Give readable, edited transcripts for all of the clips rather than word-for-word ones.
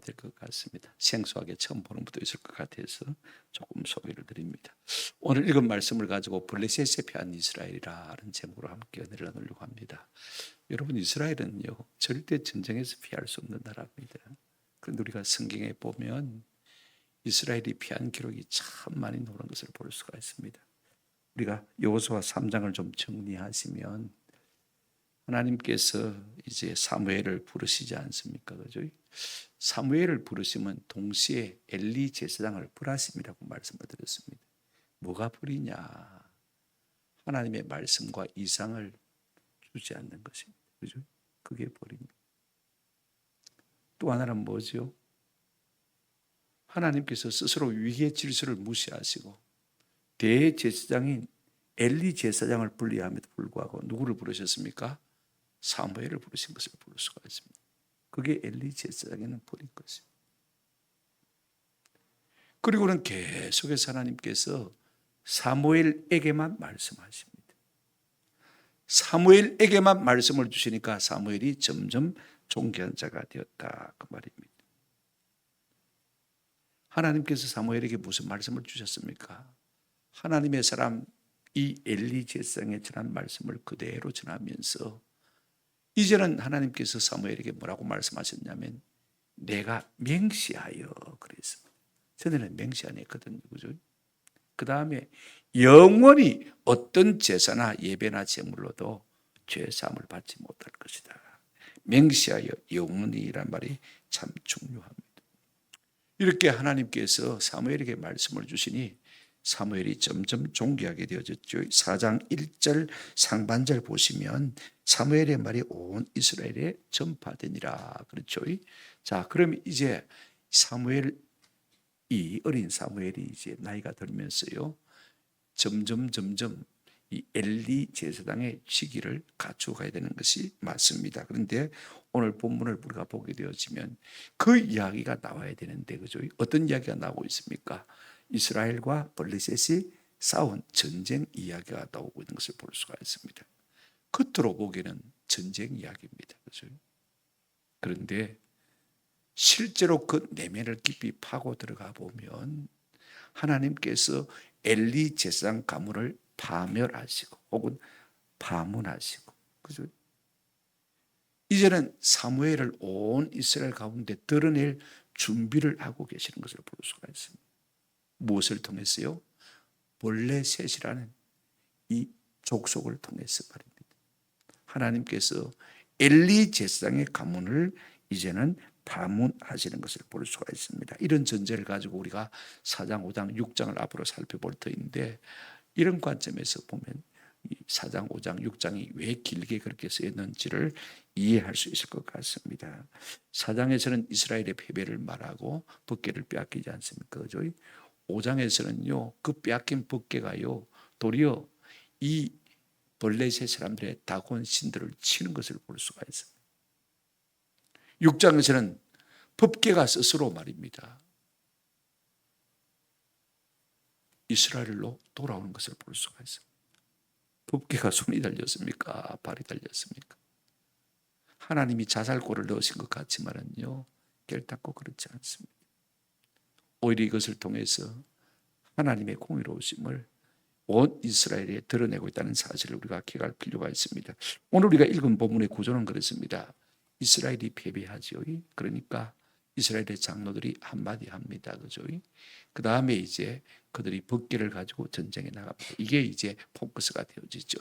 될 것 같습니다. 생소하게 처음 보는 분도 있을 것 같아서 조금 소개를 드립니다. 오늘 읽은 말씀을 가지고 블레셋에 피한 이스라엘이라는 제목으로 함께 은혜를 나누려고 합니다. 여러분, 이스라엘은요 절대 전쟁에서 피할 수 없는 나라입니다. 그런데 우리가 성경에 보면 이스라엘이 피한 기록이 참 많이 나오는 것을 볼 수가 있습니다. 우리가 여호수아 3장을 좀 정리하시면 하나님께서 이제 사무엘을 부르시지 않습니까? 그죠? 사무엘을 부르시면 동시에 엘리 제사장을 불하심이라고 말씀을 드렸습니다. 뭐가 불이냐? 하나님의 말씀과 이상을 주지 않는 것입니다. 그죠? 그게 불입니다. 또 하나는 뭐죠? 하나님께서 스스로 위의 질서를 무시하시고 대제사장인 엘리 제사장을 분리함에도 불구하고 누구를 부르셨습니까? 사무엘을 부르신 것을 볼 수가 있습니다. 그게 엘리 제사장에는 불인 것입니다. 그리고는 계속해서 하나님께서 사무엘에게만 말씀하십니다. 사무엘에게만 말씀을 주시니까 사무엘이 점점 존귀한 자가 되었다, 그 말입니다. 하나님께서 사무엘에게 무슨 말씀을 주셨습니까? 하나님의 사람 이 엘리 제사장에 전한 말씀을 그대로 전하면서 이제는 하나님께서 사무엘에게 뭐라고 말씀하셨냐면 내가 맹시하여 그랬습니다. 전에는 맹시 안 했거든요. 그죠? 그 다음에 영원히 어떤 제사나 예배나 제물로도 죄사함을 받지 못할 것이다. 맹시하여 영원히란 말이 참 중요합니다. 이렇게 하나님께서 사무엘에게 말씀을 주시니 사무엘이 점점 존귀하게 되어졌죠. 4장 1절 상반절 보시면 사무엘의 말이 온 이스라엘에 전파되니라. 그렇죠. 자, 그럼 이제 사무엘이 어린 사무엘이 이제 나이가 들면서요. 점점 이 엘리 제사장의 직위를 갖추어가야 되는 것이 맞습니다. 그런데 오늘 본문을 우리가 보게 되어지면 그 이야기가 나와야 되는데, 그죠? 어떤 이야기가 나오고 있습니까? 이스라엘과 블레셋이 싸운 전쟁 이야기가 나오고 있는 것을 볼 수가 있습니다. 겉으로 보기에는 전쟁 이야기입니다. 그죠? 그런데 실제로 그 내면을 깊이 파고 들어가 보면 하나님께서 엘리 제사장 가문을 파멸하시고 혹은 파문하시고, 그죠? 이제는 사무엘을 온 이스라엘 가운데 드러낼 준비를 하고 계시는 것을 볼 수가 있습니다. 무엇을 통해서요? 블레셋이라는 이 족속을 통해서 말입니다. 하나님께서 엘리 제사장의 가문을 이제는 파문하시는 것을 볼 수가 있습니다. 이런 전제를 가지고 우리가 4장, 5장, 6장을 앞으로 살펴볼 터인데 이런 관점에서 보면 4장, 5장, 6장이 왜 길게 그렇게 쓰였는지를 이해할 수 있을 것 같습니다. 4장에서는 이스라엘의 패배를 말하고 법궤를 빼앗기지 않습니까? 그죠? 5장에서는요, 그 빼앗긴 법궤가요, 도리어 이 블레셋 사람들의 다곤 신들을 치는 것을 볼 수가 있습니다. 6장에서는 법궤가 스스로 말입니다. 이스라엘로 돌아오는 것을 볼 수가 있습니다. 법궤가 손이 달렸습니까? 발이 달렸습니까? 하나님이 자살골을 넣으신 것 같지만은요, 결단코 그렇지 않습니다. 오히려 이것을 통해서 하나님의 공의로우심을 온 이스라엘에 드러내고 있다는 사실을 우리가 기억할 필요가 있습니다. 오늘 우리가 읽은 본문의 구조는 그렇습니다. 이스라엘이 패배하지요. 그러니까 이스라엘의 장로들이 한마디 합니다. 그죠? 그 다음에 이제 그들이 법궤를 가지고 전쟁에 나갑니다. 이게 이제 포커스가 되어지죠.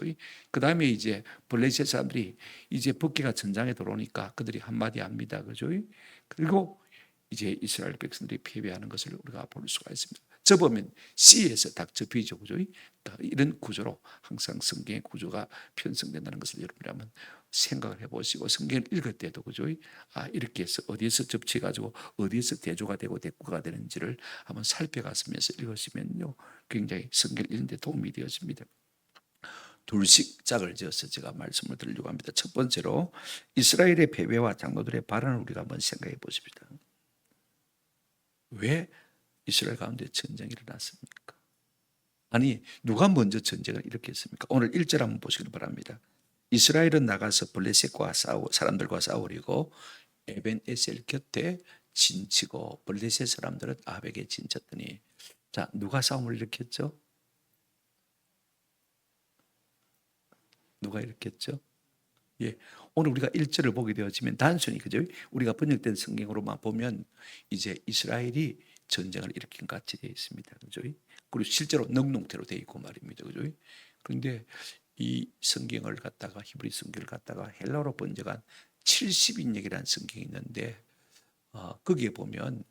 그 다음에 이제 블레셋 사람들이 이제 법궤가 전장에 들어오니까 그들이 한마디 합니다. 그죠? 그리고 이제 이스라엘 백성들이 패배하는 것을 우리가 볼 수가 있습니다. 접으면 C에서 딱 접히죠. 그죠? 이런 구조로 항상 성경의 구조가 편성된다는 것을 여러분이 한번 생각을 해보시고 성경을 읽을 때도 그죠? 이렇게 해서 어디에서 접치가지고 어디에서 대조가 되고 대꾸가 되는지를 한번 살펴가면서 읽으시면요, 굉장히 성경을 읽는 데 도움이 되어집니다. 둘씩 짝을 지어서 제가 말씀을 드리려고 합니다. 첫 번째로 이스라엘의 패배와 장로들의 발언을 우리가 한번 생각해 보십시다. 왜 이스라엘 가운데 전쟁이 일어났습니까? 아니, 누가 먼저 전쟁을 일으켰습니까? 오늘 1절 한번 보시길 바랍니다. 이스라엘은 나가서 블레셋과 사람들과 싸우려고 에벤에셀 곁에 진치고 블레셋 사람들은 아합에게 진쳤더니, 자, 누가 싸움을 일으켰죠? 누가 일으켰죠? 예. 오늘 우리가 1절을 보게 되어지면 단순히 그죠? 우리가 번역된 성경으로만 보면 이제 이스라엘이 전쟁을 일으킨 것 같이 되어 있습니다. 그죠? 그리고 실제로 넉넉대로 되어 있고 말입니다. 그죠? 그런데 이 성경을 갖다가 히브리 성경을 갖다가 헬라어로 번역한 70인역이라는 성경이 있는데 거기에 보면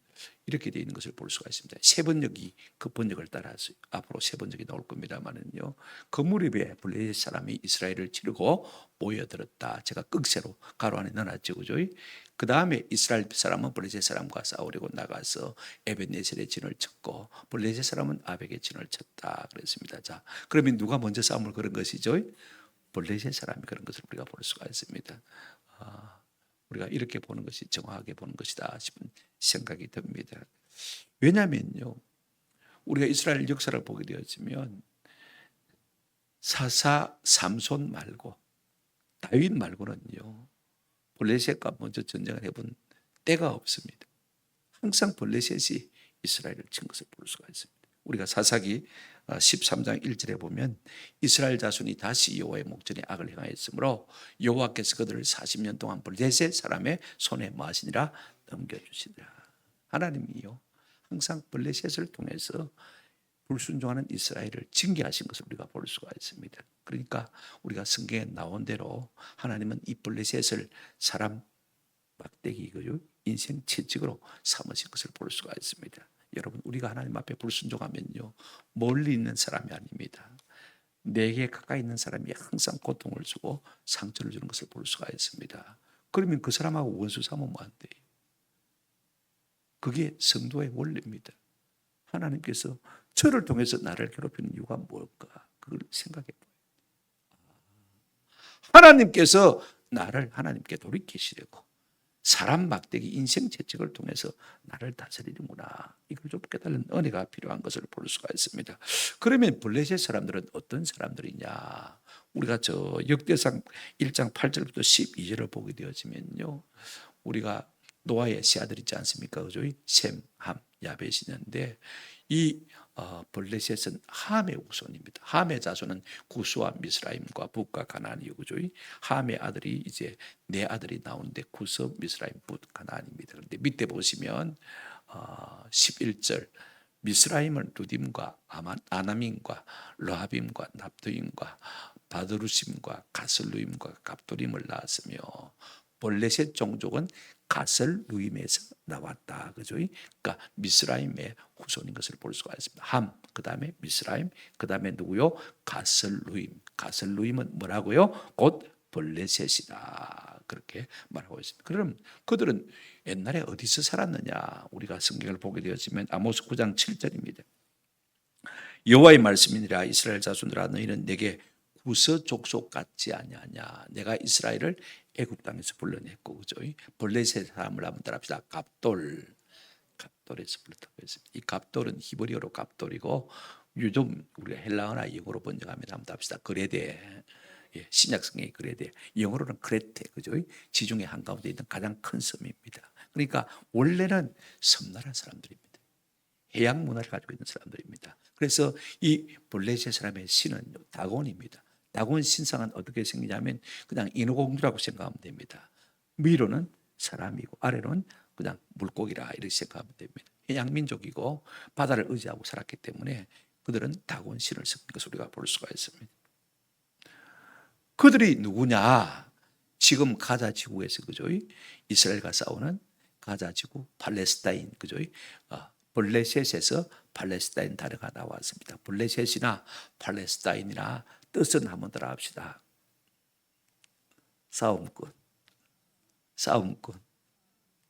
이렇게 되어 있는 것을 볼 수가 있습니다. 세 번역이 그 번역을 따라서 앞으로 세 번역이 나올 겁니다만은요. 그 무렵에 블레셋 사람이 이스라엘을 치르고 모여들었다. 제가 끝세로 가로 안에 넣어놨죠, 그죠? 그 다음에 이스라엘 사람은 블레셋 사람과 싸우려고 나가서 에벤네셀의 진을 쳤고 블레셋 사람은 아벡의 진을 쳤다. 그랬습니다. 자, 그러면 누가 먼저 싸움을 걸은 것이죠? 블레셋 사람이 그런 것을 우리가 볼 수가 있습니다. 우리가 이렇게 보는 것이 정확하게 보는 것이다 싶은 생각이 듭니다. 왜냐하면요, 우리가 이스라엘 역사를 보게 되었으면 사사 삼손 말고 다윗 말고는요 블레셋과 먼저 전쟁을 해본 때가 없습니다. 항상 블레셋이 이스라엘을 친 것을 볼 수가 있습니다. 우리가 사사기 13장 1절에 보면 이스라엘 자손이 다시 여호와의 목전에 악을 행하였으므로 여호와께서 그들을 40년 동안 블레셋 사람의 손에 마시니라 넘겨주시더라. 하나님이요 항상 블레셋을 통해서 불순종하는 이스라엘을 징계하신 것을 우리가 볼 수가 있습니다. 그러니까 우리가 성경에 나온 대로 하나님은 이 블레셋을 사람 막대기고요 인생 채찍으로 삼으신 것을 볼 수가 있습니다. 여러분, 우리가 하나님 앞에 불순종하면요 멀리 있는 사람이 아닙니다. 내게 가까이 있는 사람이 항상 고통을 주고 상처를 주는 것을 볼 수가 있습니다. 그러면 그 사람하고 원수 삼으면 안 돼요. 그게 성도의 원리입니다. 하나님께서 저를 통해서 나를 괴롭히는 이유가 뭘까? 그걸 생각해 봐요. 하나님께서 나를 하나님께 돌이키시려고 사람 막대기 인생 채찍을 통해서 나를 다스리는구나. 이걸 좀 깨달은 은혜가 필요한 것을 볼 수가 있습니다. 그러면 블레셋 사람들은 어떤 사람들이냐? 우리가 저 역대상 1장 8절부터 12절을 보게 되어지면요, 우리가 노아의 세 아들 있지 않습니까? 그죠? 셈, 함, 야벳이 있는데 이 블레셋은 함의 후손입니다. 함의 자손은 구스와 미스라임과 북과 가나안이요, 그죠? 함의 아들이 이제 네 아들이 나오는데 구스, 미스라임, 북, 가나안입니다. 그런데 밑에 보시면 11절 미스라임은 루딤과 아나민과 르하빔과 납두임과 바드루심과 가슬루임과 갑도림을 낳았으며 블레셋 종족은 가슬루임에서 나왔다. 그죠? 그러니까 미스라임의 후손인 것을 볼 수가 있습니다. 함, 그 다음에 미스라임, 그 다음에 누구요? 가슬루임. 가슬루임은 뭐라고요? 곧 블레셋이다. 그렇게 말하고 있습니다. 그럼 그들은 옛날에 어디서 살았느냐? 우리가 성경을 보게 되었으면 아모스 9장 7절입니다. 여호와의 말씀이니라 이스라엘 자손들아 너희는 내게 구스 족속 같지 아니하냐. 내가 이스라엘을 애굽 땅에서 불러냈고, 그죠? 블레셋 사람을 한번 따라합시다. 갑돌에서 불렀다고 했습니다. 이 갑돌은 히브리어로 갑돌이고 요즘 우리가 헬라어나 영어로 번역하면 한번 합시다. 그레데. 예, 신약성경의 그레데. 영어로는 크레테, 그죠? 지중해 한가운데 있는 가장 큰 섬입니다. 그러니까 원래는 섬나라 사람들입니다. 해양 문화를 가지고 있는 사람들입니다. 그래서 이 블레셋 사람의 신은 다곤입니다. 다곤 신상은 어떻게 생기냐면 그냥 인어공주라고 생각하면 됩니다. 위로는 사람이고 아래로는 그냥 물고기라 이렇게 생각하면 됩니다. 해양 민족이고 바다를 의지하고 살았기 때문에 그들은 다곤 신을 섬긴 것을 우리가 볼 수가 있습니다. 그들이 누구냐? 지금 가자 지구에서, 그죠? 이스라엘과 싸우는 가자 지구, 팔레스타인, 그죠? 블레셋에서 팔레스타인 단어가 나왔습니다. 블레셋이나 팔레스타인이나 뜻은 한번 따라 합시다. 싸움꾼,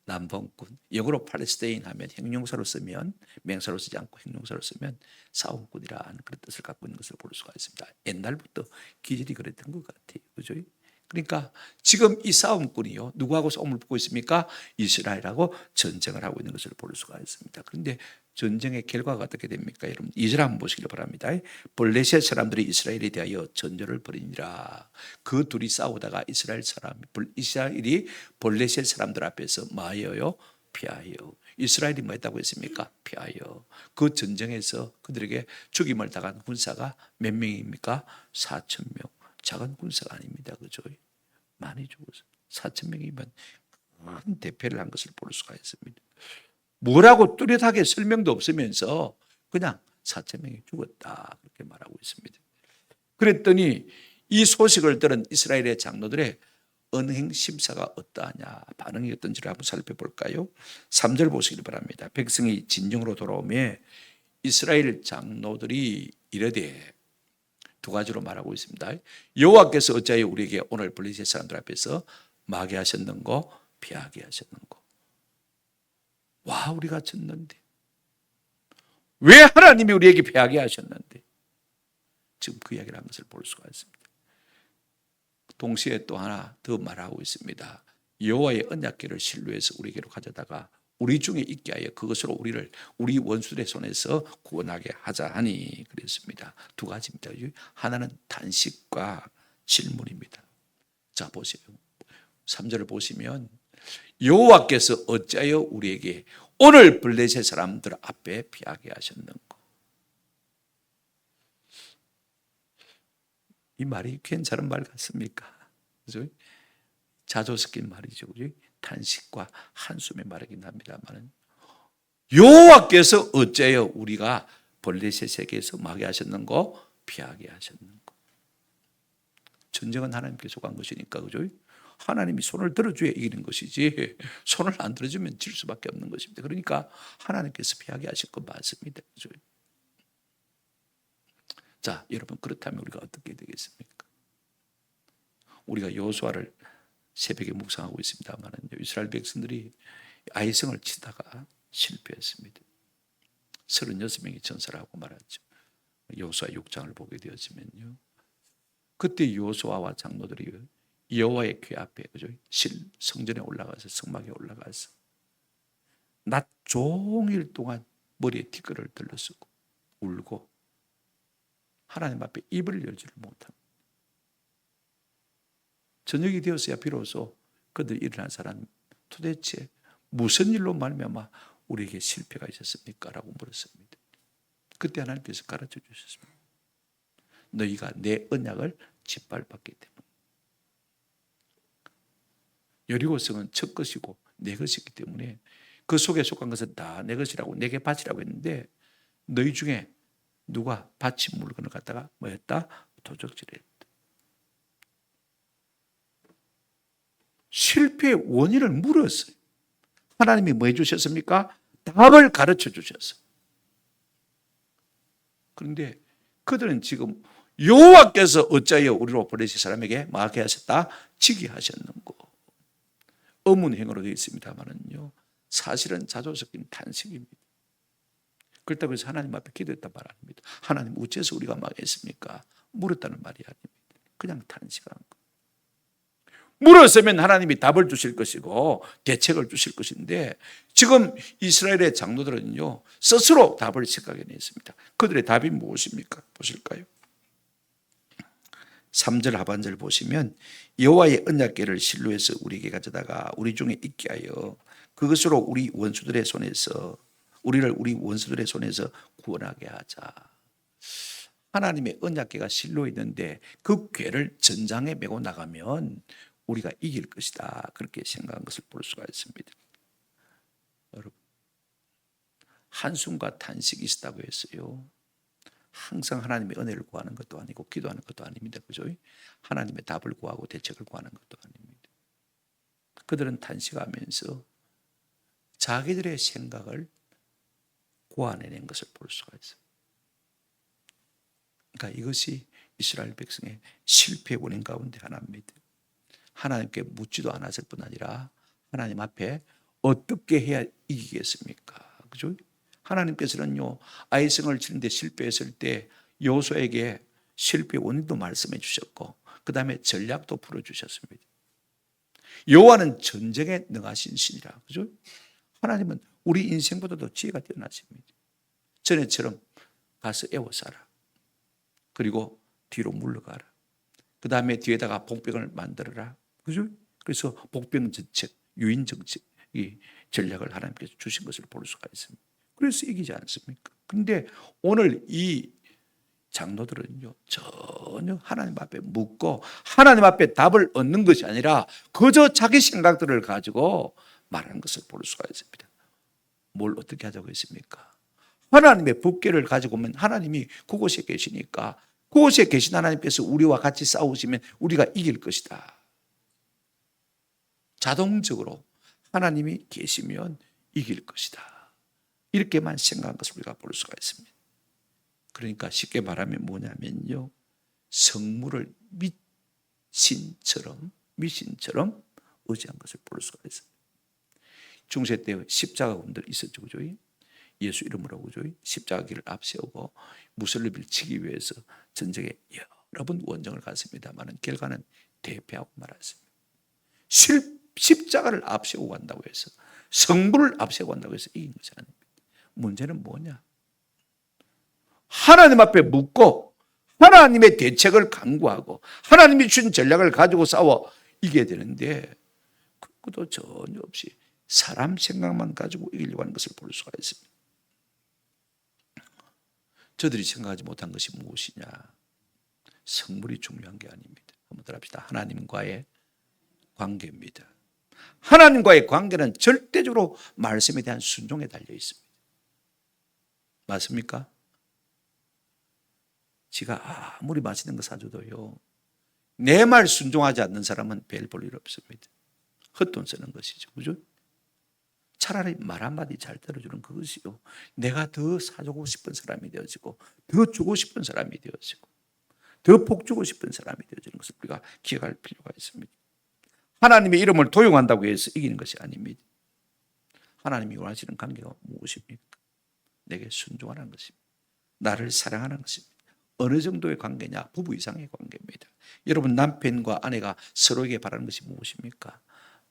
남봉꾼. 영어로 팔레스타인 하면 형용사로 쓰면, 명사로 쓰지 않고 형용사로 쓰면 싸움꾼이라는 그런 뜻을 갖고 있는 것을 볼 수가 있습니다. 옛날부터 기질이 그랬던 것 같아요. 그죠? 그러니까 지금 이 싸움꾼이요, 누구하고 싸움을 붙고 있습니까? 이스라엘하고 전쟁을 하고 있는 것을 볼 수가 있습니다. 그런데 전쟁의 결과가 어떻게 됩니까? 여러분 2절 한번 보시길 바랍니다. 블레셋 사람들이 이스라엘에 대하여 전쟁을 벌이니라. 그 둘이 싸우다가 이스라엘이 블레셋 사람들 앞에서 마여요 피하여. 이스라엘이 뭐 했다고 했습니까? 피하여. 그 전쟁에서 그들에게 죽임을 당한 군사가 몇 명입니까? 4천 명. 작은 군사가 아닙니다. 그죠? 많이 죽었어요. 4천 명이면 큰 대패를 한 것을 볼 수가 있습니다. 뭐라고 뚜렷하게 설명도 없으면서 그냥 4천 명이 죽었다 그렇게 말하고 있습니다. 그랬더니 이 소식을 들은 이스라엘의 장로들의 언행 심사가 어떠하냐, 반응이 어떤지를 한번 살펴볼까요? 3절 보시기 바랍니다. 백성이 진영으로 돌아오며 이스라엘 장로들이 이르되, 두 가지로 말하고 있습니다. 여호와께서 어찌하여 우리에게 오늘 블레셋 사람들 앞에서 마게 하셨는고 피하게 하셨는고. 와, 우리가 졌는데 왜 하나님이 우리에게 피하게 하셨는데, 지금 그 이야기를 한 것을 볼 수가 있습니다. 동시에 또 하나 더 말하고 있습니다. 여호와의 언약궤를 실로에서 우리에게로 가져다가 우리 중에 있게 하여 그것으로 우리를 우리 원수들의 손에서 구원하게 하자 하니 그랬습니다. 두 가지입니다. 하나는 단식과 질문입니다. 자, 보세요. 3절을 보시면 여호와께서 어찌하여 우리에게 오늘 블레셋 사람들 앞에 피하게 하셨는고. 이 말이 괜찮은 말 같습니까? 그죠? 자조 섞인 말이죠. 그죠? 탄식과 한숨의 말이긴 합니다만, 여호와께서 어째요 우리가 블레셋에게서 마게 하셨는고 피하게 하셨는고. 전쟁은 하나님께 속한 것이니까, 그죠? 하나님이 손을 들어줘야 이기는 것이지 손을 안 들어주면 질 수밖에 없는 것입니다. 그러니까 하나님께서 피하게 하실 건 맞습니다. 그죠? 자, 여러분, 그렇다면 우리가 어떻게 되겠습니까? 우리가 여호수아를 새벽에 묵상하고 있습니다만, 이스라엘 백성들이 아이성을 치다가 실패했습니다. 36명이 전사라고 말하죠. 여호수아 6장을 보게 되었으면요, 그때 여호수아와 장로들이 여호와의 궤 앞에, 그죠? 성전에 올라가서, 성막에 올라가서 낮 종일 동안 머리에 티끌을 들러쓰고 울고 하나님 앞에 입을 열지를 못합니다. 저녁이 되었어야 비로소 그들 일어난 사람, 도대체 무슨 일로 말미암아 우리에게 실패가 있었습니까? 라고 물었습니다. 그때 하나님께서 가르쳐 주셨습니다. 너희가 내 언약을 짓밟았기 때문에. 여리고성은 첫 것이고 내 것이기 때문에 그 속에 속한 것은 다 내 것이라고, 내게 바치라고 했는데, 너희 중에 누가 바친 물건을 갖다가 뭐였다? 도적질했다. 실패의 원인을 물었어요. 하나님이 뭐 해주셨습니까? 답을 가르쳐 주셨어요. 그런데 그들은 지금 여호와께서 어찌하여 우리로 블레셋 사람에게 마게 하셨다? 지게 하셨는고. 의문행어로 되어 있습니다만은요, 사실은 자조 섞인 탄식입니다. 그렇다고 해서 하나님 앞에 기도했단 말 아닙니다. 하나님, 어째서 우리가 망했습니까? 물었다는 말이 아닙니다. 그냥 탄식한 거. 물었으면 하나님이 답을 주실 것이고 대책을 주실 것인데, 지금 이스라엘의 장로들은요, 스스로 답을 생각해냈습니다. 그들의 답이 무엇입니까? 보실까요? 3절 하반절 보시면 여호와의 언약궤를 실로에서 우리에게 가져다가 우리 중에 있게 하여 그것으로 우리 원수들의 손에서 우리를 우리 원수들의 손에서 구원하게 하자. 하나님의 언약궤가 실로에 있는데 그 궤를 전장에 메고 나가면 우리가 이길 것이다, 그렇게 생각한 것을 볼 수가 있습니다. 여러분, 한숨과 탄식이 있었다고 했어요. 항상 하나님의 은혜를 구하는 것도 아니고 기도하는 것도 아닙니다. 그죠? 하나님의 답을 구하고 대책을 구하는 것도 아닙니다. 그들은 탄식하면서 자기들의 생각을 고안해낸 것을 볼 수가 있어요. 그러니까 이것이 이스라엘 백성의 실패의 원인 가운데 하나입니다. 하나님께 묻지도 않았을 뿐 아니라 하나님 앞에 어떻게 해야 이기겠습니까? 그죠? 하나님께서는요, 아이성을 치는데 실패했을 때 여호수아에게 실패의 원인도 말씀해 주셨고, 그 다음에 전략도 풀어주셨습니다. 여호와는 전쟁에 능하신 신이라. 그죠? 하나님은 우리 인생보다도 지혜가 뛰어나십니다. 전에처럼 가서 애워싸라. 그리고 뒤로 물러가라. 그 다음에 뒤에다가 복병을 만들어라. 그죠? 그래서 복병 정책, 유인 정책이 전략을 하나님께서 주신 것을 볼 수가 있습니다. 그래서 이기지 않습니까? 근데 오늘 이 장로들은요, 전혀 하나님 앞에 묻고 하나님 앞에 답을 얻는 것이 아니라 그저 자기 생각들을 가지고 말하는 것을 볼 수가 있습니다. 뭘 어떻게 하자고 했습니까? 하나님의 법궤를 가지고 오면 하나님이 그곳에 계시니까 그곳에 계신 하나님께서 우리와 같이 싸우시면 우리가 이길 것이다. 자동적으로 하나님이 계시면 이길 것이다. 이렇게만 생각한 것을 우리가 볼 수가 있습니다. 그러니까 쉽게 말하면 뭐냐면요, 성물을 미신처럼 의지한 것을 볼 수가 있습니다. 중세 때 십자가군들 있었죠, 그죠? 예수 이름으로 그죠? 십자가 길을 앞세우고 무슬림을 치기 위해서 전쟁에 여러 번 원정을 갔습니다만 결과는 대패하고 말았습니다. 십자가를 앞세우고 간다고 해서, 성물을 앞세우고 간다고 해서 이긴 것이 아닙니다. 문제는 뭐냐? 하나님 앞에 묻고 하나님의 대책을 강구하고 하나님이 주신 전략을 가지고 싸워 이겨야 되는데, 그것도 전혀 없이 사람 생각만 가지고 이기려고 하는 것을 볼 수가 있습니다. 저들이 생각하지 못한 것이 무엇이냐? 성물이 중요한 게 아닙니다. 한번 들합시다. 하나님과의 관계입니다. 하나님과의 관계는 절대적으로 말씀에 대한 순종에 달려 있습니다. 맞습니까? 지가 아무리 맛있는 거 사줘도요, 내 말 순종하지 않는 사람은 별 볼 일 없습니다. 헛돈 쓰는 것이죠. 그죠? 차라리 말 한마디 잘 들어주는 그것이요, 내가 더 사주고 싶은 사람이 되어지고 더 주고 싶은 사람이 되어지고 더 복주고 싶은 사람이 되어지는 것을 우리가 기억할 필요가 있습니다. 하나님의 이름을 도용한다고 해서 이기는 것이 아닙니다. 하나님이 원하시는 관계가 무엇입니까? 내게 순종하는 것입니다. 나를 사랑하는 것입니다. 어느 정도의 관계냐? 부부 이상의 관계입니다. 여러분, 남편과 아내가 서로에게 바라는 것이 무엇입니까?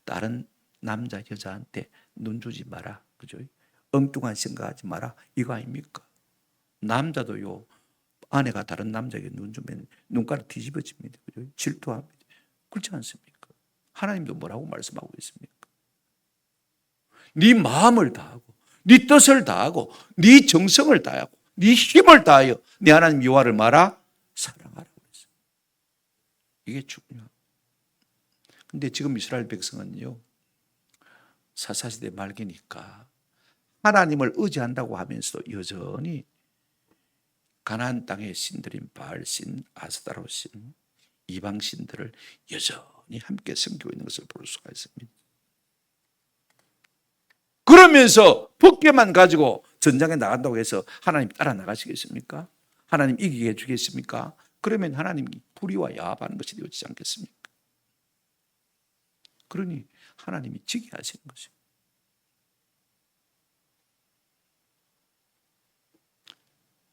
다른 남자 여자한테 눈 주지 마라, 그죠? 엉뚱한 생각하지 마라, 이거 아닙니까? 남자도요, 아내가 다른 남자에게 눈 주면 눈가락 뒤집어집니다, 그죠? 질투합니다. 그렇지 않습니까? 하나님도 뭐라고 말씀하고 있습니까? 네 마음을 다하고 네 뜻을 다하고 네 정성을 다하고 네 힘을 다하여 네 하나님 여호와를 말아 사랑하라고 했어요. 이게 중요합니다. 근데 지금 이스라엘 백성은요, 사사시대 말기니까 하나님을 의지한다고 하면서도 여전히 가나안 땅의 신들인 바알신, 아스타롯신, 이방신들을 여전히 함께 섬기고 있는 것을 볼 수가 있습니다. 그러면서 법궤만 가지고 전장에 나간다고 해서 하나님 따라 나가시겠습니까? 하나님 이기게 해주겠습니까? 그러면 하나님이 불의와 야합하는 것이 되어지지 않겠습니까? 그러니 하나님이 지게 하시는 것입니다.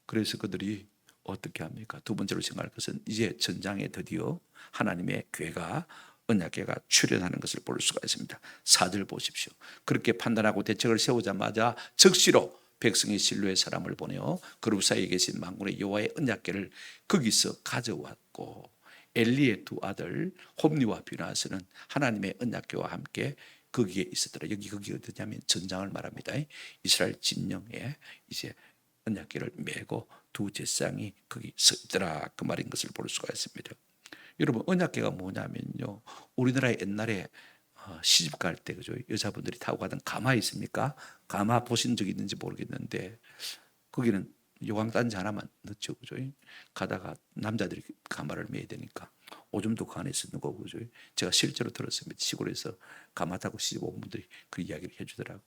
그래서 그들이 어떻게 합니까? 두 번째로 생각할 것은 이제 전장에 드디어 하나님의 궤가, 언약궤가 출현하는 것을 볼 수가 있습니다. 4절 보십시오. 그렇게 판단하고 대책을 세우자마자 즉시로 백성의 진로의 사람을 보내어 그룹 사이에 계신 만군의 여호와의 언약궤를 거기서 가져왔고, 엘리의 두 아들 홈리와 비나스는 하나님의 언약궤와 함께 거기에 있었더라. 거기 어디냐면 전장을 말합니다. 이스라엘 진영에 이제 언약궤를 메고 두 제사장이 거기 서 있더라, 그 말인 것을 볼 수가 있습니다. 여러분, 언약궤가 뭐냐면요, 우리나라에 옛날에 시집 갈 때, 그죠, 여자분들이 타고 가던 가마 있습니까? 가마 보신 적 있는지 모르겠는데 거기는 요강단지 하나만 넣죠, 그죠? 가다가 남자들이 가마를 메야 되니까 오줌도 그 안에 쓰는 거고, 그죠? 제가 실제로 들었습니다. 시골에서 가마 타고 시집 온 분들이 그 이야기를 해주더라고요.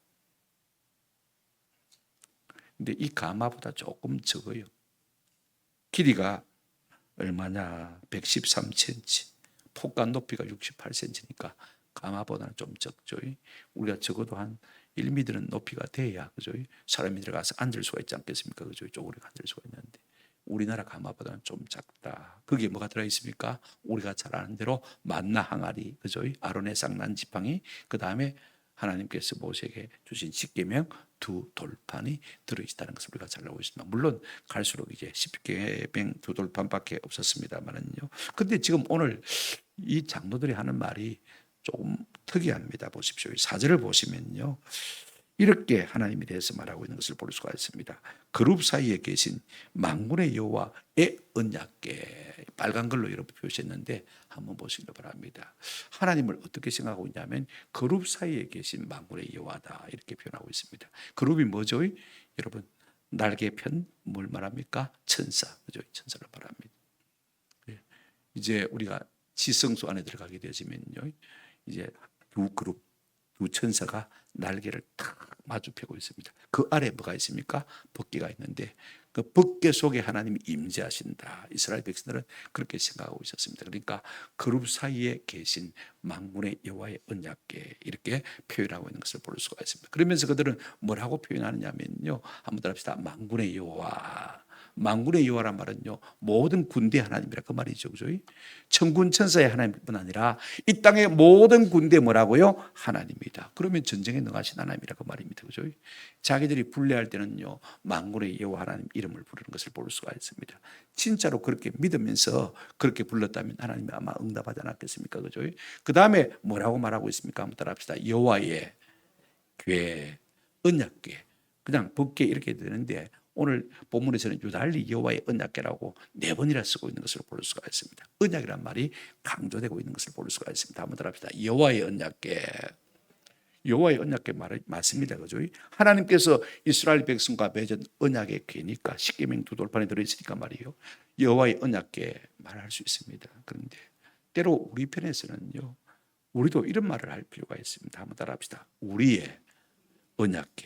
근데 이 가마보다 조금 적어요. 길이가 얼마냐? 113cm, 폭간 높이가 68cm니까 가마보다는 좀 적죠. 우리가 적어도 한 1m는 높이가 돼야, 그죠? 사람이 들어가서 앉을 수가 있지 않겠습니까? 그죠? 쪼그려 앉을 수가 있는데 우리나라 가마보다는 좀 작다. 거기에 뭐가 들어있습니까? 우리가 잘 아는 대로 만나 항아리, 그죠? 아론의 쌍난 지팡이, 그 다음에 하나님께서 모세에게 주신 십계명 두 돌판이 들어있다는 것을 우리가 잘 알고 있습니다. 물론 갈수록 이제 십계명 두 돌판밖에 없었습니다만은요. 근데 지금 오늘 이 장로들이 하는 말이 조금 특이합니다. 보십시오. 4절을 보시면요. 이렇게 하나님에 대해서 말하고 있는 것을 볼 수가 있습니다. 그룹 사이에 계신 만군의 여호와의 언약궤, 빨간 걸로 이렇게 표시했는데 한번 보시기 바랍니다. 하나님을 어떻게 생각하고 있냐면 그룹 사이에 계신 만군의 여호와다 이렇게 표현하고 있습니다. 그룹이 뭐죠? 여러분 날개 편 뭘 말합니까? 천사, 그죠? 천사를 말합니다. 이제 우리가 지성소 안에 들어가게 되지면요, 이제 두 그룹, 두 천사가 날개를 탁 마주 펴고 있습니다. 그 아래 뭐가 있습니까? 법궤가 있는데 그 법궤 속에 하나님이 임재하신다. 이스라엘 백성들은 그렇게 생각하고 있었습니다. 그러니까 그룹 사이에 계신 만군의 여호와의 언약궤 이렇게 표현하고 있는 것을 볼 수가 있습니다. 그러면서 그들은 뭐라고 표현하느냐면요, 한번 따라합시다. 만군의 여호와. 만군의 여호와란 말은요, 모든 군대 하나님이라 그 말이죠, 그죠? 천군 천사의 하나님뿐 아니라 이 땅의 모든 군대 뭐라고요? 하나님이다. 그러면 전쟁에 능하신 하나님이라 그 말입니다, 그죠? 자기들이 분례할 때는요, 만군의 여호와 하나님 이름을 부르는 것을 볼 수가 있습니다. 진짜로 그렇게 믿으면서 그렇게 불렀다면 하나님이 아마 응답하지 않았겠습니까, 그죠? 그 다음에 뭐라고 말하고 있습니까? 한번 따라합시다. 여호와의 궤, 언약궤. 그냥 법궤 이렇게 되는데 오늘 본문에서는 유달리 여호와의 언약궤라고 4번이나 쓰고 있는 것을 볼 수가 있습니다. 언약이란 말이 강조되고 있는 것을 볼 수가 있습니다. 한번 따라합시다. 여호와의 언약궤. 여호와의 언약궤 말이 맞습니다, 그죠? 하나님께서 이스라엘 백성과 맺은 언약의 궤니까 십계명 두 돌판에 들어있으니까 말이에요. 여호와의 언약궤 말할 수 있습니다. 그런데 때로 우리 편에서는요, 우리도 이런 말을 할 필요가 있습니다. 한번 따라합시다. 우리의 언약궤.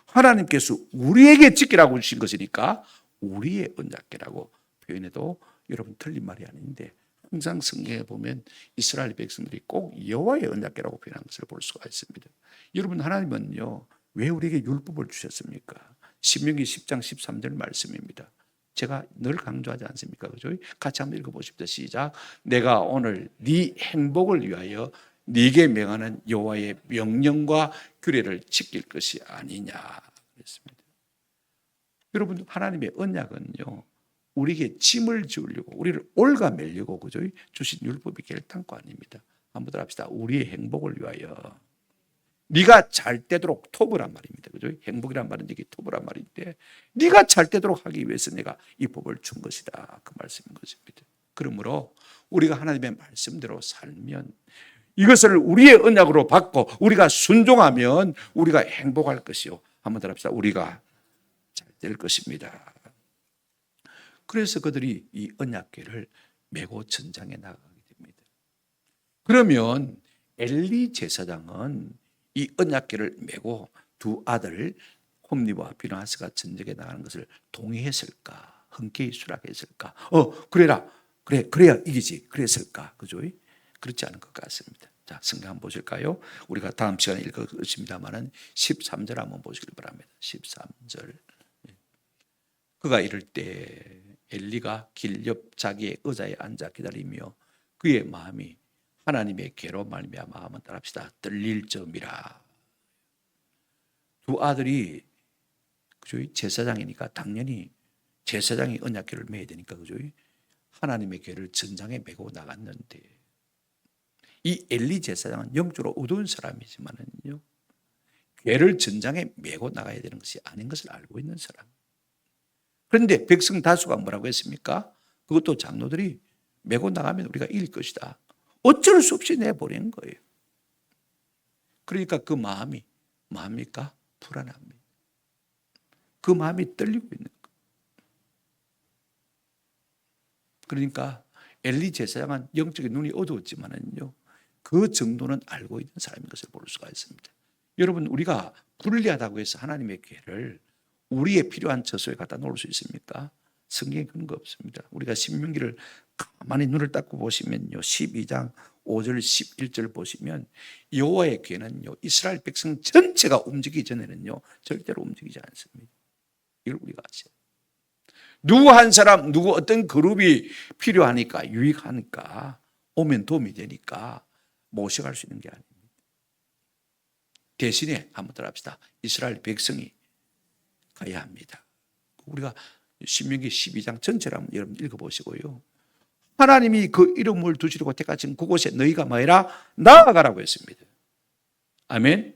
하나님께서 우리에게 지키라고 주신 것이니까 우리의 언약궤라고 표현해도 여러분 틀린 말이 아닌데, 항상 성경에 보면 이스라엘 백성들이 꼭 여호와의 언약궤라고 표현한 것을 볼 수가 있습니다. 여러분, 하나님은요, 왜 우리에게 율법을 주셨습니까? 신명기 10장 13절 말씀입니다. 제가 늘 강조하지 않습니까? 그죠? 같이 한번 읽어보십시오. 시작. 내가 오늘 네 행복을 위하여 네게 명하는 여호와의 명령과 규례를 지킬 것이 아니냐 그랬습니다. 여러분, 하나님의 언약은요, 우리에게 짐을 지우려고, 우리를 올가매려고 그죠? 주신 율법이 결단코 아닙니다. 한번 더 합시다. 우리의 행복을 위하여. 네가 잘 되도록 토부란 말입니다. 그죠? 행복이란 말은 이게 토부란 말인데, 네가 잘 되도록 하기 위해서 내가 이 법을 준 것이다. 그 말씀인 것입니다. 그러므로 우리가 하나님의 말씀대로 살면, 이것을 우리의 언약으로 받고 우리가 순종하면 우리가 행복할 것이요. 한번 더 합시다. 우리가 잘 될 것입니다. 그래서 그들이 이 언약궤를 메고 전장에 나가게 됩니다. 그러면 엘리 제사장은 이 언약궤를 메고 두 아들 홈리와 비나하스가 전쟁에 나가는 것을 동의했을까? 흔쾌히 수락했을까? 그래야 이기지. 그랬을까? 그죠? 그렇지 않은 것 같습니다. 자, 성경 한번 보실까요? 우리가 다음 시간에 읽을 것입니다만은 13절 한번 보시길 바랍니다. 13절. 그가 이럴 때 엘리가 길 옆 자기의 의자에 앉아 기다리며 그의 마음이 하나님의 궤로 말미암아 한번 따라합시다. 떨릴 점이라. 두 아들이 그죠? 제사장이니까 당연히 제사장이 언약궤를 메야 되니까 그죠? 하나님의 궤를 전장에 메고 나갔는데 이 엘리 제사장은 영적으로 어두운 사람이지만은요, 궤를 전장에 메고 나가야 되는 것이 아닌 것을 알고 있는 사람. 그런데 백성 다수가 뭐라고 했습니까? 그것도 장로들이 메고 나가면 우리가 이길 것이다. 어쩔 수 없이 내버린 거예요. 그러니까 그 마음이 뭡니까? 불안합니다. 그 마음이 떨리고 있는 거예요. 그러니까 엘리 제사장은 영적인 눈이 어두웠지만은요, 그 정도는 알고 있는 사람인 것을 볼 수가 있습니다. 여러분, 우리가 불리하다고 해서 하나님의 궤를 우리의 필요한 처소에 갖다 놓을 수 있습니까? 성경에 그런 거 없습니다. 우리가 신명기를 가만히 눈을 닦고 보시면요, 12장 5절 11절 보시면 여호와의 궤는요, 이스라엘 백성 전체가 움직이기 전에는요 절대로 움직이지 않습니다. 이걸 우리가 아셔야 돼요. 누구 한 사람, 누구 어떤 그룹이 필요하니까, 유익하니까, 오면 도움이 되니까 모셔갈 수 있는 게 아닙니다. 대신에 한번 따라합시다. 이스라엘 백성이 가야 합니다. 우리가 신명기 12장 전체를 한번 여러분 읽어보시고요, 하나님이 그 이름을 두시려고 택하신 그곳에 너희가 뭐해라? 나아가라고 했습니다. 아멘.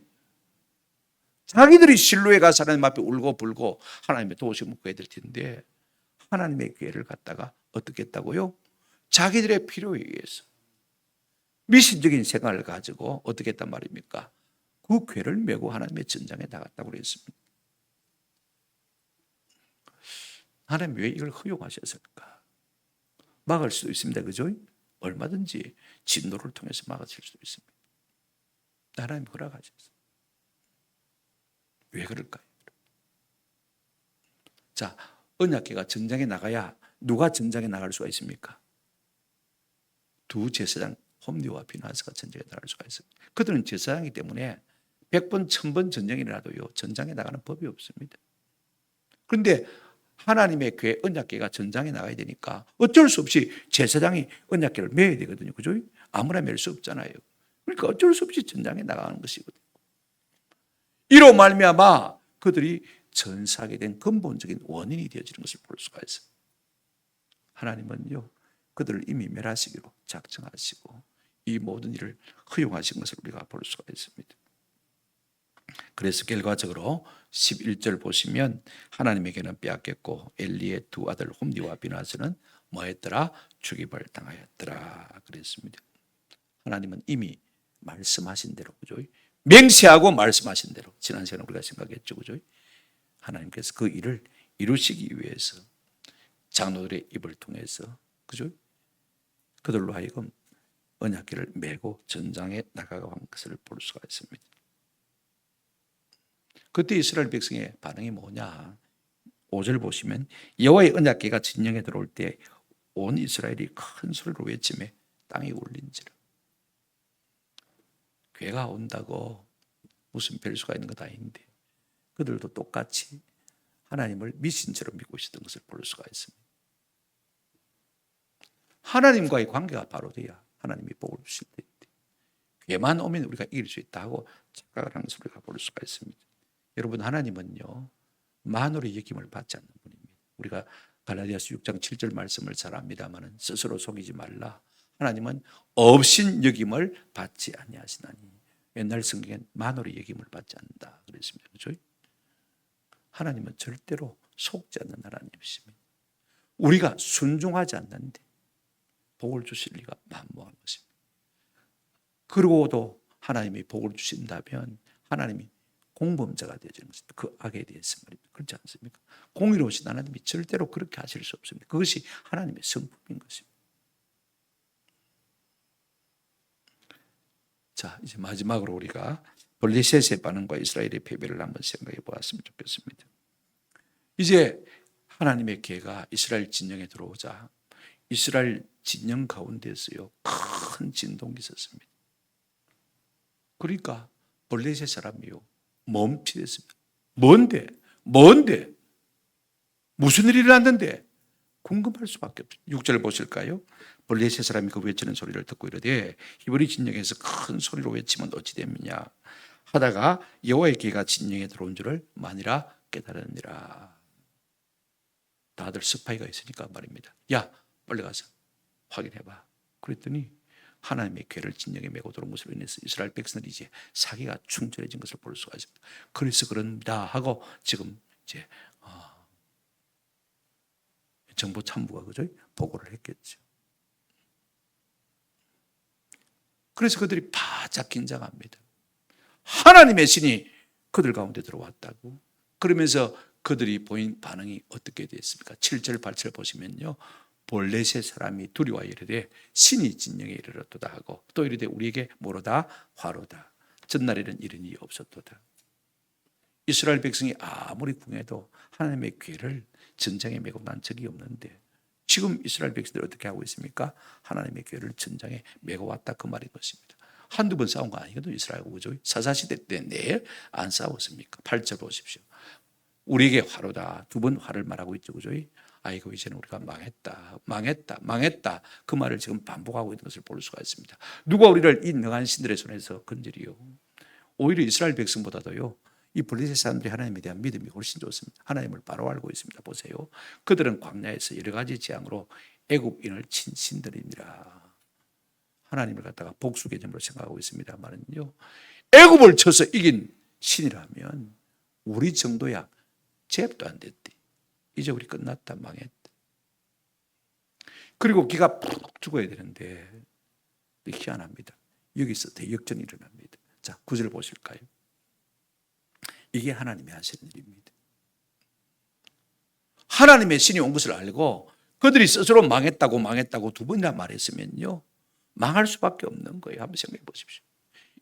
자기들이 실로에 가서 하나님 앞에 울고 불고 하나님의 도우심을 구해야 될 텐데 하나님의 기회를 갖다가 어떻게 했다고요? 자기들의 필요에 의해서 미신적인 생각을 가지고 어떻게 했단 말입니까? 그 궤를 메고 하나님의 전장에 나갔다고 그랬습니다. 하나님 왜 이걸 허용하셨을까? 막을 수도 있습니다. 그죠? 얼마든지 진노를 통해서 막으실 수도 있습니다. 하나님 허락하셨어요. 왜 그럴까요? 자, 언약궤가 전장에 나가야 누가 전장에 나갈 수가 있습니까? 두 제사장 홈리와 비나스가 전장에 나갈 수가 있어요. 그들은 제사장이기 때문에 100번, 1000번 전쟁이 일어나도요 전장에 나가는 법이 없습니다. 그런데 하나님의 궤 언약궤가 전장에 나가야 되니까 어쩔 수 없이 제사장이 언약궤를 메야 되거든요. 그죠? 아무나 멜 수 없잖아요. 그러니까 어쩔 수 없이 전장에 나가는 것이거든요. 이로 말미암아 그들이 전사하게 된 근본적인 원인이 되어지는 것을 볼 수가 있어요. 하나님은요 그들을 이미 멸하시기로 작정하시고 이 모든 일을 허용하신 것을 우리가 볼 수가 있습니다. 그래서 결과적으로 11절 보시면 하나님에게는 빼앗겼고 엘리의 두 아들 홈리와 비나스는 뭐했더라? 죽임을 당하였더라 그랬습니다. 하나님은 이미 말씀하신 대로, 그죠? 맹세하고 말씀하신 대로 지난 시간에 우리가 생각했죠, 그죠? 하나님께서 그 일을 이루시기 위해서 장로들의 입을 통해서, 그죠? 그들로 하여금 언약궤를 메고 전장에 나가고 한 것을 볼 수가 있습니다. 그때 이스라엘 백성의 반응이 뭐냐? 5절 보시면 여호와의 언약궤가 진영에 들어올 때 온 이스라엘이 큰 소리로 외치며 땅이 울린지라. 궤가 온다고 무슨 별수가 있는 것 아닌데 그들도 똑같이 하나님을 미신처럼 믿고 있었던 것을 볼 수가 있습니다. 하나님과의 관계가 바로 돼야 하나님이 복을 주실 텐데 궤만 오면 우리가 이길 수 있다고 착각을 하는 것을 우리가 볼 수가 있습니다. 여러분, 하나님은요 만으로 여김을 받지 않는 분입니다. 우리가 갈라디아서 6장 7절 말씀을 잘 압니다마는 스스로 속이지 말라. 하나님은 없인 여김을 받지 아니하시나니. 옛날 성경엔 만으로 여김을 받지 않는다 그랬습니다. 그렇죠? 하나님은 절대로 속지 않는 하나님이십니다. 우리가 순종하지 않는데 복을 주실 리가 만무한 것입니다. 그러고도 하나님이 복을 주신다면 하나님이 공범자가 되어지는 것입니다. 그 악에 대해서 말입니다. 그렇지 않습니까? 공의로우신 하나님이 절대로 그렇게 하실 수 없습니다. 그것이 하나님의 성품인 것입니다. 자, 이제 마지막으로 우리가 블레셋의 반응과 이스라엘의 패배를 한번 생각해 보았으면 좋겠습니다. 이제 하나님의 궤가 이스라엘 진영에 들어오자 이스라엘 진영 가운데서요 큰 진동이 있었습니다. 그러니까 블레셋 사람이요 멈칫했습니다. 뭔데? 무슨 일이 일어났는데? 궁금할 수밖에 없죠. 6절 보실까요? 블레셋 사람이 그 외치는 소리를 듣고 이르되 히브리 진영에서 큰 소리로 외치면 어찌 됩니냐 하다가 여호와의 궤가 진영에 들어온 줄을 만이라 깨달으니라. 다들 스파이가 있으니까 말입니다. 야, 빨리 가서 확인해봐. 그랬더니 하나님의 궤를 진영에 메고 들어온 것으로 인해서 이스라엘 백성들이 이제 사기가 충돌해진 것을 볼 수가 있습니다. 그래서 그런다 하고 지금 이제 정보 참모가 그죠? 보고를 했겠죠. 그래서 그들이 바짝 긴장합니다. 하나님의 신이 그들 가운데 들어왔다고. 그러면서 그들이 보인 반응이 어떻게 됐습니까? 7절 8절 보시면요. 블레셋 사람이 두려워 이르되 신이 진영에 이르렀도다 하고 또 이르되 우리에게 뭐로다? 화로다. 전날에는 이런 일이 없었도다. 이스라엘 백성이 아무리 궁해도 하나님의 궤를 전장에 메고 난 적이 없는데 지금 이스라엘 백성들이 어떻게 하고 있습니까? 하나님의 궤를 전장에 메고 왔다 그 말인 것입니다. 한두 번 싸운 거 아니거든요. 이스라엘과 그죠? 사사시대 때 내일 안 싸웠습니까? 8절 보십시오. 우리에게 화로다. 두 번 화를 말하고 있죠. 그죠? 아이고 이제는 우리가 망했다 그 말을 지금 반복하고 있는 것을 볼 수가 있습니다. 누가 우리를 이 능한 신들의 손에서 건드리요. 오히려 이스라엘 백성보다도요 이 블레셋 사람들이 하나님에 대한 믿음이 훨씬 좋습니다. 하나님을 바로 알고 있습니다. 보세요. 그들은 광야에서 여러 가지 재앙으로 애굽인을 친 신들이니라. 하나님을 갖다가 복수 개념으로 생각하고 있습니다만은요, 애굽을 쳐서 이긴 신이라면 우리 정도야 제압도 안 됐대. 이제 우리 끝났다, 망했다. 그리고 기가 푹 죽어야 되는데 희한합니다. 여기서 대역전이 일어납니다. 자, 9절 보실까요? 이게 하나님이 하시는 일입니다. 하나님의 신이 온 것을 알고 그들이 스스로 망했다고 두 번이나 말했으면요, 망할 수밖에 없는 거예요. 한번 생각해 보십시오.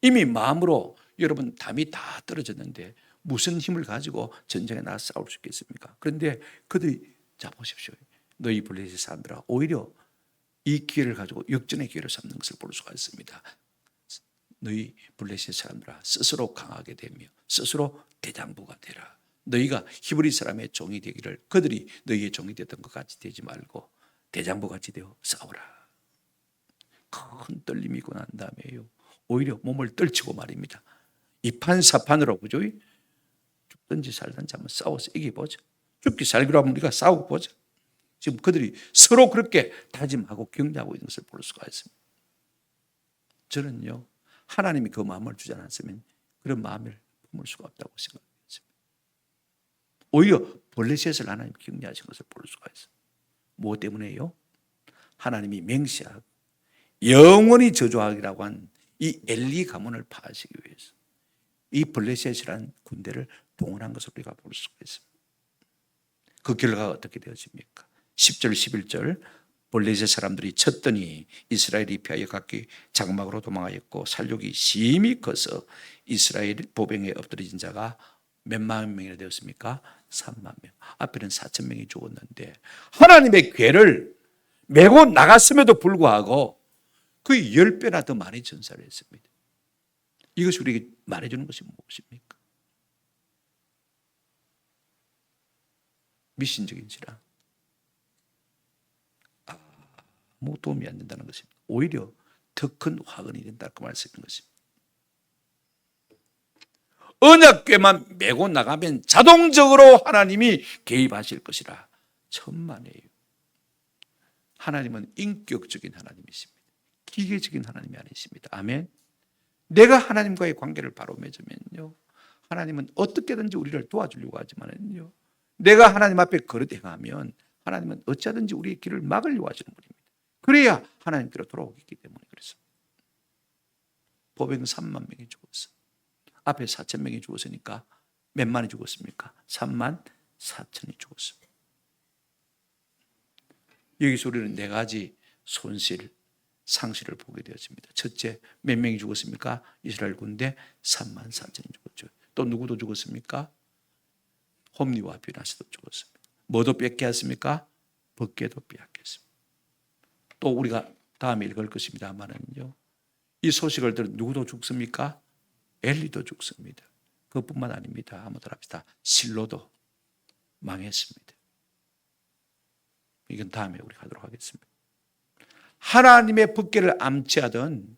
이미 마음으로 여러분 담이 다 떨어졌는데 무슨 힘을 가지고 전쟁에 나서 싸울 수 있겠습니까? 그런데 그들이, 자 보십시오. 너희 블레셋 사람들아, 오히려 이 기회를 가지고 역전의 기회를 삼는 것을 볼 수가 있습니다. 너희 블레셋 사람들아, 스스로 강하게 되며 스스로 대장부가 되라. 너희가 히브리 사람의 종이 되기를, 그들이 너희의 종이 되던 것 같이 되지 말고 대장부 같이 되어 싸우라. 큰 떨림이 있고 난 다음에요, 오히려 몸을 떨치고 말입니다. 이판사판으로, 그죠? 죽든지 살든지 한번 싸워서 이겨보자. 죽기 살기로 하면 우리가 싸우고 보자. 지금 그들이 서로 그렇게 다짐하고 격려하고 있는 것을 볼 수가 있습니다. 저는요, 하나님이 그 마음을 주지 않았으면 그런 마음을 품을 수가 없다고 생각했습니다. 오히려 블레셋을 하나님 격려하신 것을 볼 수가 있어요. 무엇 때문에요? 하나님이 맹세하고 영원히 저주하기라고 한 이 엘리 가문을 파하시기 위해서 이 블레셋이라는 군대를 동원한 것을 우리가 볼 수가 있습니다. 그 결과가 어떻게 되어집니까? 10절 11절, 블레셋 사람들이 쳤더니 이스라엘이 피하여 각기 장막으로 도망하였고 살육이 심히 커서 이스라엘 보병에 엎드려진 자가 몇만 명이나 되었습니까? 3만 명. 앞에는 4천 명이 죽었는데 하나님의 괴를 메고 나갔음에도 불구하고 그 10배나 더 많이 전사를 했습니다. 이것이 우리에게 말해주는 것이 무엇입니까? 미신적인지라 아무 도움이 안 된다는 것입니다. 오히려 더 큰 화근이 된다고 말씀인 것입니다. 언약궤만 메고 나가면 자동적으로 하나님이 개입하실 것이라. 천만에요. 하나님은 인격적인 하나님이십니다. 기계적인 하나님이 아니십니다. 아멘. 내가 하나님과의 관계를 바로 맺으면요, 하나님은 어떻게든지 우리를 도와주려고 하지만은요, 내가 하나님 앞에 거듭 행하면 하나님은 어찌하든지 우리의 길을 막으려고 하시는 분입니다. 그래야 하나님께로 돌아오기 때문에 그렇습니다. 보병 3만 명이 죽었어. 앞에 4천 명이 죽었으니까 몇만이 죽었습니까? 3만 4천이 죽었습니다. 여기서 우리는 네 가지 손실, 상실을 보게 되었습니다. 첫째, 몇 명이 죽었습니까? 이스라엘 군대 3만 4천이 죽었죠. 또 누구도 죽었습니까? 홈리와 비나스도 죽었습니다. 뭐도 뺏겼습니까? 법궤도 빼앗겼습니다. 또 우리가 다음에 읽을 것입니다만은요, 이 소식을 들은 누구도 죽습니까? 엘리도 죽습니다. 그것뿐만 아닙니다. 한번 더 합시다. 실로도 망했습니다. 이건 다음에 우리 가도록 하겠습니다. 하나님의 법궤를 암치하던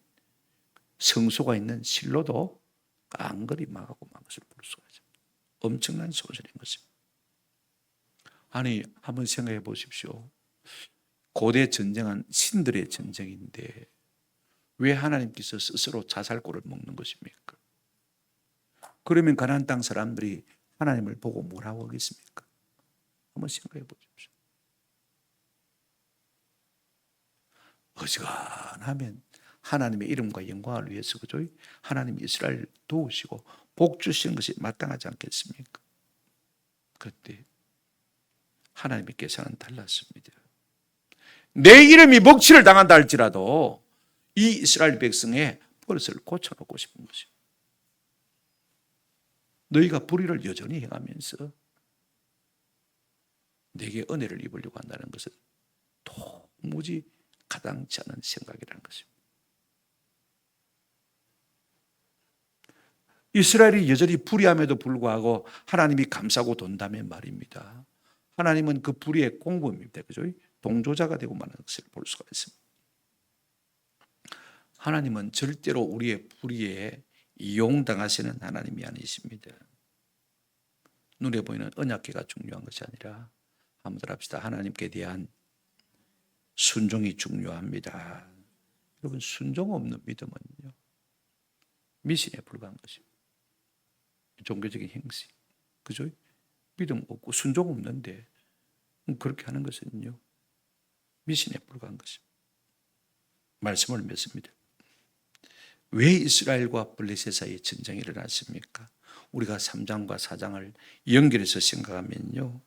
성소가 있는 실로도 깡그리 망하고 만 것을 볼 수가 있습니다. 엄청난 소설인 것입니다. 아니, 한번 생각해 보십시오. 고대 전쟁은 신들의 전쟁인데 왜 하나님께서 스스로 자살골을 먹는 것입니까? 그러면 가나안 땅 사람들이 하나님을 보고 뭐라고 하겠습니까? 한번 생각해 보십시오. 어지간하면 하나님의 이름과 영광을 위해서, 그죠? 하나님이 이스라엘을 도우시고 복 주시는 것이 마땅하지 않겠습니까? 그때 하나님의 계산은 달랐습니다. 내 이름이 먹칠을 당한다 할지라도 이 이스라엘 백성의 버릇을 고쳐놓고 싶은 것입니다. 너희가 불의를 여전히 행하면서 내게 은혜를 입으려고 한다는 것은 도무지 가당치 않은 생각이라는 것입니다. 이스라엘이 여전히 불의함에도 불구하고 하나님이 감싸고 돈다면 말입니다. 하나님은 그 불의의 공범입니다. 그죠? 동조자가 되고 마는 것을 볼 수가 있습니다. 하나님은 절대로 우리의 불의에 이용당하시는 하나님이 아니십니다. 눈에 보이는 언약궤가 중요한 것이 아니라 한번 합시다. 하나님께 대한 순종이 중요합니다. 여러분, 순종 없는 믿음은요, 미신에 불과한 것입니다. 종교적인 행세, 그죠? 믿음 없고 순종 없는데 그렇게 하는 것은요, 미신에 불과한 것입니다. 말씀을 맺습니다. 왜 이스라엘과 블레셋 사이에 전쟁이 일어났습니까? 우리가 3장과 4장을 연결해서 생각하면요,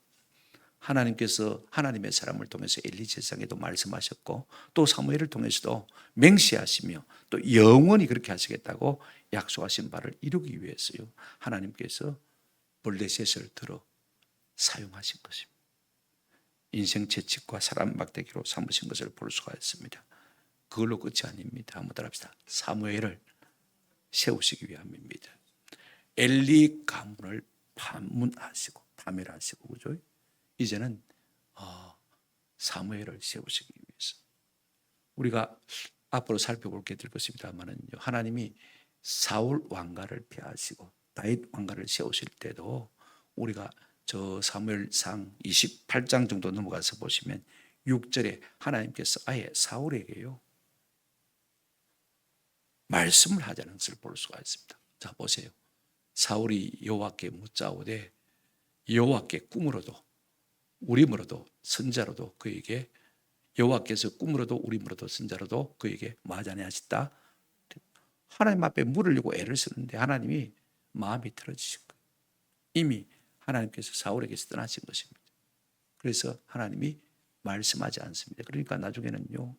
하나님께서 하나님의 사람을 통해서 엘리 제사장에도 말씀하셨고 또 사무엘을 통해서도 맹세하시며 또 영원히 그렇게 하시겠다고 약속하신 바를 이루기 위해서요, 하나님께서 블레셋을 들어 사용하신 것입니다. 인생 채찍과 사람 막대기로 삼으신 것을 볼 수가 있습니다. 그걸로 끝이 아닙니다. 한번 따라합시다. 사무엘을 세우시기 위함입니다. 엘리 가문을 파멸하시고, 그죠? 이제는 사무엘을 세우시기 위해서 우리가 앞으로 살펴볼 게 될 것입니다만은, 하나님이 사울 왕가를 폐하시고 다윗 왕가를 세우실 때도 우리가 저 사무엘상 28장 정도 넘어가서 보시면 6절에 하나님께서 아예 사울에게요, 말씀을 하자는 것을 볼 수가 있습니다. 자, 보세요. 사울이 여호와께 묻자오되 여호와께 꿈으로도 우림으로도 선자로도 그에게, 여호와께서 꿈으로도 우림으로도 선자로도 그에게 마자네 하셨다. 하나님 앞에 물으려고 애를 쓰는데 하나님이 마음이 틀어지신 거예요. 이미 하나님께서 사울에게서 떠나신 것입니다. 그래서 하나님이 말씀하지 않습니다. 그러니까 나중에는요,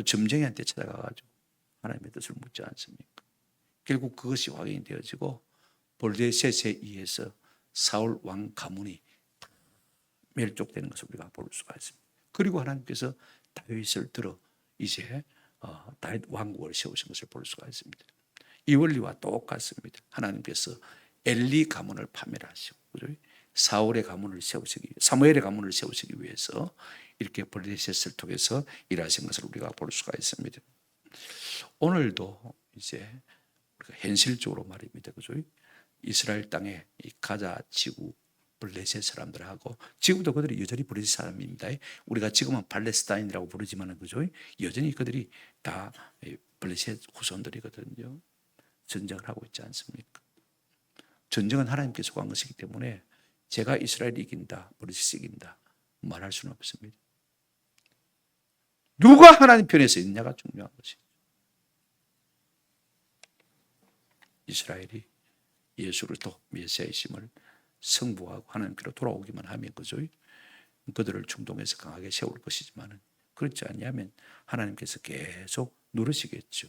점쟁이한테 찾아가가지고 하나님의 뜻을 묻지 않습니까? 결국 그것이 확인이 되어지고 블레셋에 의해서 사울 왕 가문이 멸족되는 것을 우리가 볼 수가 있습니다. 그리고 하나님께서 다윗을 들어 이제 다윗 왕국을 세우신 것을 볼 수가 있습니다. 이 원리와 똑같습니다. 하나님께서 엘리 가문을 파멸하시고, 그죠? 사울의 가문을 세우시기, 사무엘의 가문을 세우시기 위해서 이렇게 블레셋을 통해서 일하신 것을 우리가 볼 수가 있습니다. 오늘도 이제 우리가 현실적으로 말입니다, 그죠? 이스라엘 땅에 이 가자 지구 블레셋 사람들하고, 지금도 그들이 여전히 블레셋 사람입니다. 우리가 지금은 팔레스타인이라고 부르지만은, 그죠? 여전히 그들이 다 블레셋 후손들이거든요. 전쟁을 하고 있지 않습니까? 전쟁은 하나님께 속한 것이기 때문에 제가 이스라엘이 이긴다, 블레셋이 이긴다 말할 수는 없습니다. 누가 하나님 편에 서 있느냐가 중요한 것이죠. 이스라엘이 예수를 또 메시아이심을 승부하고 하나님께로 돌아오기만 하면, 그죠? 그들을 중동에서 강하게 세울 것이지만은, 그렇지 않냐면 하나님께서 계속 누르시겠죠.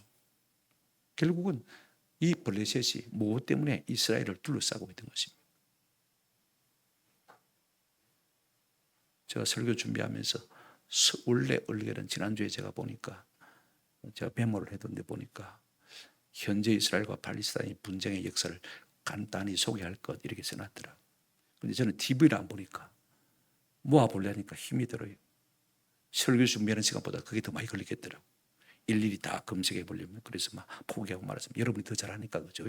결국은 이 블레셋이 무엇 때문에 이스라엘을 둘러싸고 있던 것입니다. 제가 설교 준비하면서 원래 얼굴은 지난주에 제가 보니까, 제가 메모를 해둔데 보니까 현재 이스라엘과 팔레스타인 분쟁의 역사를 간단히 소개할 것 이렇게 써놨더라. 근데 저는 TV를 안 보니까 모아보려니까 힘이 들어요. 설교 준비하는 시간보다 그게 더 많이 걸리겠더라고. 일일이 다 검색해 보려면. 그래서 막 포기하고 말았습니다. 여러분이 더 잘하니까, 그죠?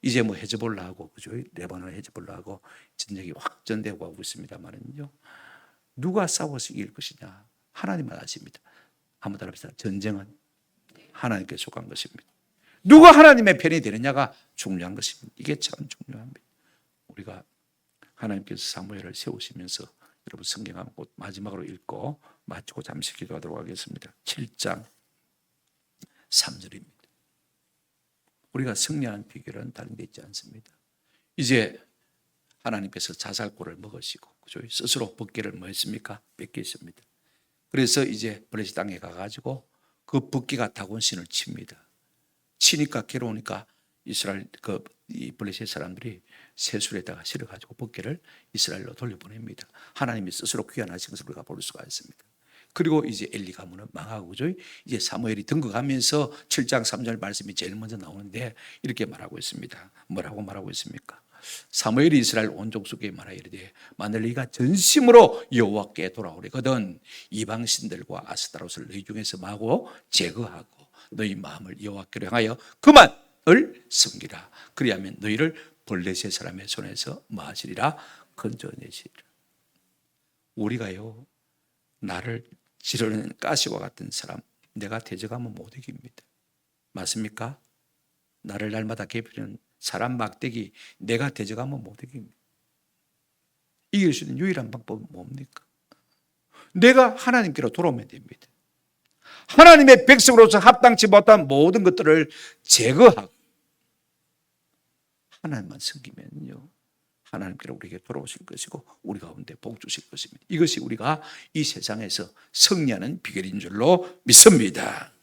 이제 뭐 헤즈볼라하고, 그죠? 레바논 헤즈볼라하고 전쟁이 확전되고 하고 있습니다만은요, 누가 싸워서 이길 것이냐? 하나님만 아십니다. 한번 따라합시다. 전쟁은 하나님께 속한 것입니다. 누가 하나님의 편이 되느냐가 중요한 것입니다. 이게 참 중요합니다. 우리가 하나님께서 사무엘을 세우시면서 여러분 성경 한번 마지막으로 읽고 마치고 잠시 기도하도록 하겠습니다. 7장 3절입니다. 우리가 승리하는 비결은 다른 데 있지 않습니다. 이제 하나님께서 자살골을 먹으시고, 그죠? 스스로 벗개를 뭐 했습니까? 뺏겼습니다. 그래서 이제 블레셋 땅에 가가지고 그 벗개가 다곤신을 칩니다. 치니까 괴로우니까 이스라엘 이 블레셋 사람들이 새술에다가 실어가지고 벗개를 이스라엘로 돌려보냅니다. 하나님이 스스로 귀환하신 것을 우리가 볼 수가 있습니다. 그리고 이제 엘리 가문은 망하고, 그죠? 이제 사무엘이 등극하면서 7장 3절 말씀이 제일 먼저 나오는데 이렇게 말하고 있습니다. 뭐라고 말하고 있습니까? 사무엘이 이스라엘 온 족속에게 말하이르되 만일 네가 전심으로 여호와께 돌아오려거든 이방 신들과 아스타롯을 너희 중에서 마고 제거하고 너희 마음을 여호와께로 향하여 그만을 섬기라. 그리하면 너희를 블레셋 사람의 손에서 마시리라, 건져내시리라. 우리가요, 나를 지르는 가시와 같은 사람 내가 대적하면 못 이깁니다. 맞습니까? 나를 날마다 괴롭히는 사람 막대기 내가 대적하면 못 이깁니다. 이길 수 있는 유일한 방법은 뭡니까? 내가 하나님께로 돌아오면 됩니다. 하나님의 백성으로서 합당치 못한 모든 것들을 제거하고 하나님만 섬기면요, 하나님께로 우리에게 돌아오실 것이고 우리 가운데 복 주실 것입니다. 이것이 우리가 이 세상에서 승리하는 비결인 줄로 믿습니다.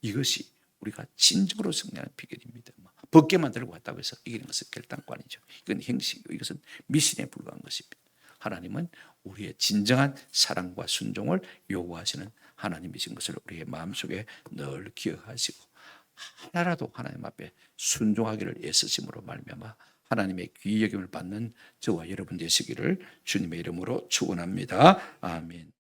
이것이 우리가 진정으로 승리하는 비결입니다. 벗개만 들고 왔다고 해서 이기는 것은 결단코 아니죠. 이건 형식이고 이것은 미신에 불과한 것입니다. 하나님은 우리의 진정한 사랑과 순종을 요구하시는 하나님이신 것을 우리의 마음속에 늘 기억하시고 하나라도 하나님 앞에 순종하기를 애쓰심으로 말미암아 하나님의 귀히 여김을 받는 저와 여러분 되시기를 주님의 이름으로 축원합니다. 아멘.